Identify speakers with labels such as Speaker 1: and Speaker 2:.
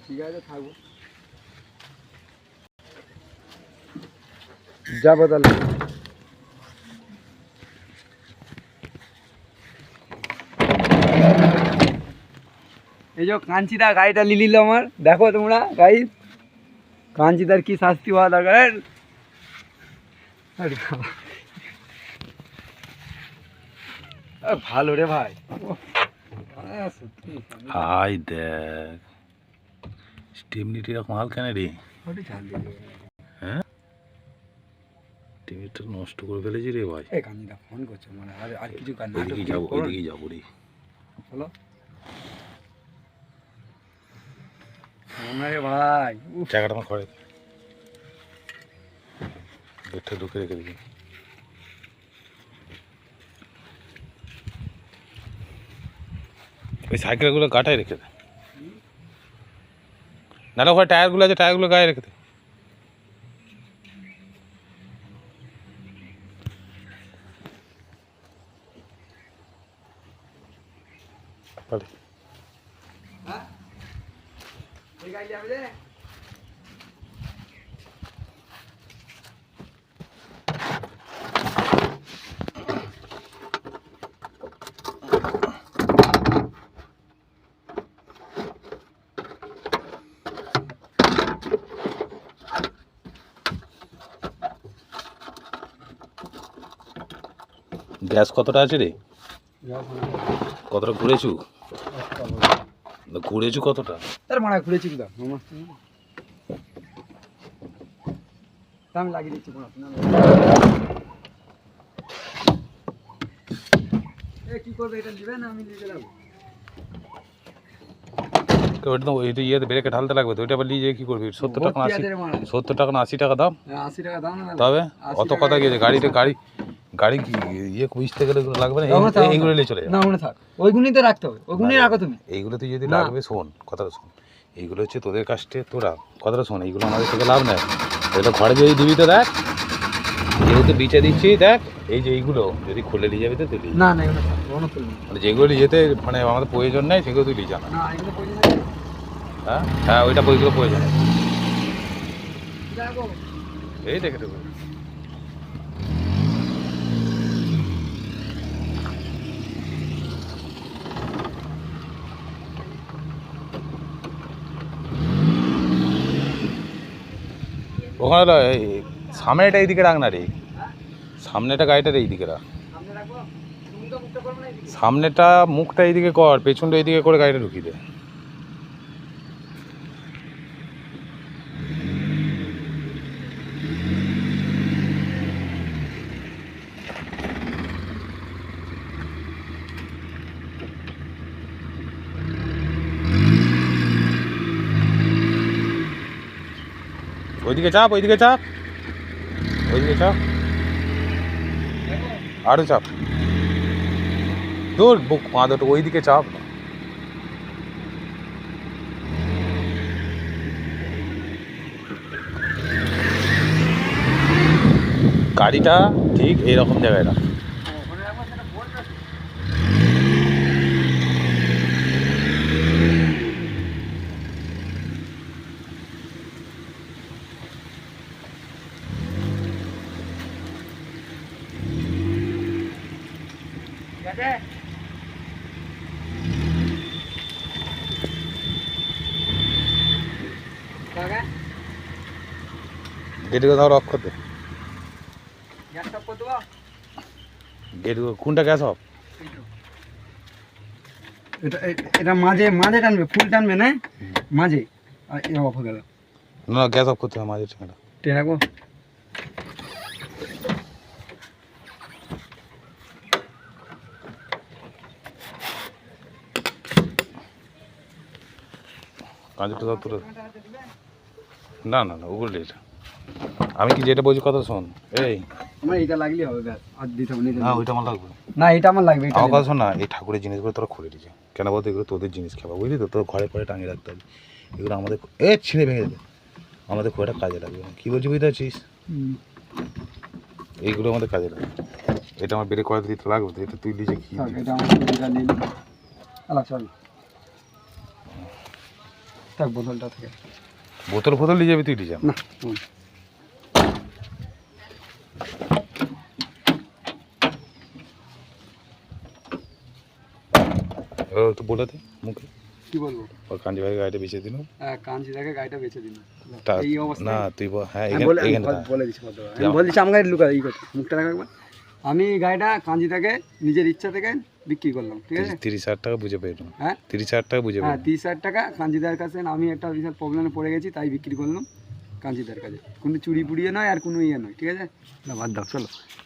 Speaker 1: ঠিক আছে থাকবো, যাবো তাহলে। এই যে কাঞ্চিদা গাড়িটা নিল আমার, দেখো তোমরা গাড়ি কাঞ্চিদার কি শাস্তি হওয়া দরকার। ভালো রে ভাই,
Speaker 2: হাই দেখ স্টিমনিটি এরকম হাল কেন রে? হ্যাঁ টিভিটা নষ্ট করে ফেলেছি রে ভাই।
Speaker 1: এই কাঞ্চিদা ফোন করছে, মানে আর কিছু কাজ না,
Speaker 2: ওইদিকেই যাবো, ওইদিকেই যাবো রে।
Speaker 1: হলো রে ভাই,
Speaker 2: জায়গাটা আমার ঘরে বেডটা ঢুকে রেখে দিবি। ওই সাইকেলগুলো গাটায় রেখে দে, নাহলে ওখানে টায়ারগুলো আছে, টায়ারগুলো গায়ে রেখে দে। গ্যাস কতটা আছে রে? কতটা ঘুরেছু? ঘুরেছু কতটা?
Speaker 1: তার মানে ঘুরেছি তো আমি লাগিয়ে দিচ্ছি। কি করবে এটা দিবে না আমি নিয়ে যাবো?
Speaker 2: ওইটা তো ওইটা ইয়েতে ব্রেকে ঢালতে লাগবে তো, ওইটা আবার নিয়ে যেয়ে কী করবি? 70 টাকা না 70 টাকা না 80 টাকা দাম।
Speaker 1: 80 টাকা দাম না,
Speaker 2: তবে অত কথা গিয়েছে গাড়িতে, গাড়ি ইয়ে বুঝতে গেলে লাগবে না, এইগুলো নিয়ে চলে যাবে
Speaker 1: না, মনে থাক ওইগুলোই তো রাখতে হবে, ওইগুলোই রাখো তুমি।
Speaker 2: এইগুলো তুই যদি লাগবে, শোন কথাটা শোন, এইগুলো হচ্ছে তোদের কাছে, তোরা কথাটা শোন, এইগুলো আমাদের থেকে লাভ নেই। ওইটা ঘরে যদি দিবি তো দেখ, যেহেতু বিচে দিচ্ছি দেখ, এই যে এইগুলো যদি খুলে নিয়ে যাবি তো তুই
Speaker 1: না না এগুলো থাক, কোনো খুলবে না,
Speaker 2: মানে যেগুলো নিয়ে যেতে মানে আমাদের প্রয়োজন নেই সেগুলো তুই নিয়ে জানা।
Speaker 1: না এগুলো প্রয়োজন নেই।
Speaker 2: হ্যাঁ হ্যাঁ ওইটা বইগুলো প্রয়োজন নেই,
Speaker 1: দেখো
Speaker 2: এই দেখে দেবো। ওখানে সামনেটা এইদিকে রাখ না রে, সামনেটা গাড়িটার এইদিকে রাখ,
Speaker 1: সামনে রাখবো, তুমি তো মুখটা করবে না এদিকে।
Speaker 2: সামনেটা মুখটা এইদিকে কর, পেছনটা এইদিকে করে গাড়িটা ঢুকিয়ে দে। ওইদিকে চাপ, ওইদিকে চাপ, ওইদিকে চাপ, আরো চাপ, দূর বুক মাদটা ওইদিকে চাপ। গাড়িটা ঠিক এইরকম জায়গায় রাখ। গেটগুলো ধর অফ করতে, গেটগুলো কোনটা গ্যাস অফ?
Speaker 1: এটা মাঝে মাঝে টানবে, ফুল টানবে না মাঝে, আর এ অফ হয়ে গেল।
Speaker 2: না গ্যাস অফ করতে হয় মাঝে ঠেকাটা।
Speaker 1: টেনে রাখবো,
Speaker 2: কাঁচটা সব তুলে, না না না ওগুলো এটা আমি কি যেটা বলছি কথা শোন। এই
Speaker 1: আমার এটা লাগলেই হবে ব্যাস, আর দিতে হবে
Speaker 2: না, ওইটা আমার লাগবে
Speaker 1: না, এটা আমার লাগবে।
Speaker 2: আমার কথা শোন না, এই ঠাকুরের জিনিসগুলো তোরা খুলে দিচ্ছে কেন বলতো? এগুলো তোদের জিনিস খাবা, বুঝলি তো, তোর ঘরে পরে টাঙিয়ে রাখতে হবে এগুলো, আমাদের ছিঁড়ে ভেঙে দেবে, আমাদের খুব একটা কাজে লাগবে না। কী বলছি বুঝতে পারছিস? এইগুলো আমাদের কাজে লাগবে। এটা আমার বেড়ে কয়েক দিতে লাগবে তো, এটা তুই নিজে কি
Speaker 1: এটা আমার নিয়ে চল। থাক বোতলটা থেকে
Speaker 2: বোতল ফোতল নিয়ে যাবি তুই ডিজাম
Speaker 1: না হুম।
Speaker 2: এবার একটু বলে দে মুখে
Speaker 1: কি বলবো
Speaker 2: ওর কাঞ্জি ভাই গাড়িটা বেঁচে দিল
Speaker 1: হ্যাঁ কাঞ্চিদাকে গাড়িটা বেচে দিন
Speaker 2: তা-
Speaker 1: এই অবস্থা
Speaker 2: না তুই হ্যাঁ
Speaker 1: আমি
Speaker 2: এখানে
Speaker 1: বলে
Speaker 2: এখানে দাঁড়া।
Speaker 1: বলে দিচ্ছি আমি বলে দিচ্ছি আমার গাড়ি লুকা এই কথা মুখটা রাখা একবার আমি গাড়িটা কাঞ্চিদাকে নিজের ইচ্ছা থেকে বিক্রি করলাম ঠিক আছে
Speaker 2: 30,000 টাকা বুঝে পেলাম
Speaker 1: হ্যাঁ
Speaker 2: 30,000 টাকা বুঝে
Speaker 1: হ্যাঁ
Speaker 2: পেলাম
Speaker 1: 30,000 টাকা কাঞ্চিদার কাছে আমি একটা বিশাল প্রবলেমে পড়ে গেছি তাই বিক্রি করলাম কাঞ্চিদার কাছে কোনো চুরি পুড়িয়ে নয় আর কোনো ইয়ে নয় ঠিক আছে না বাদ দাও চলো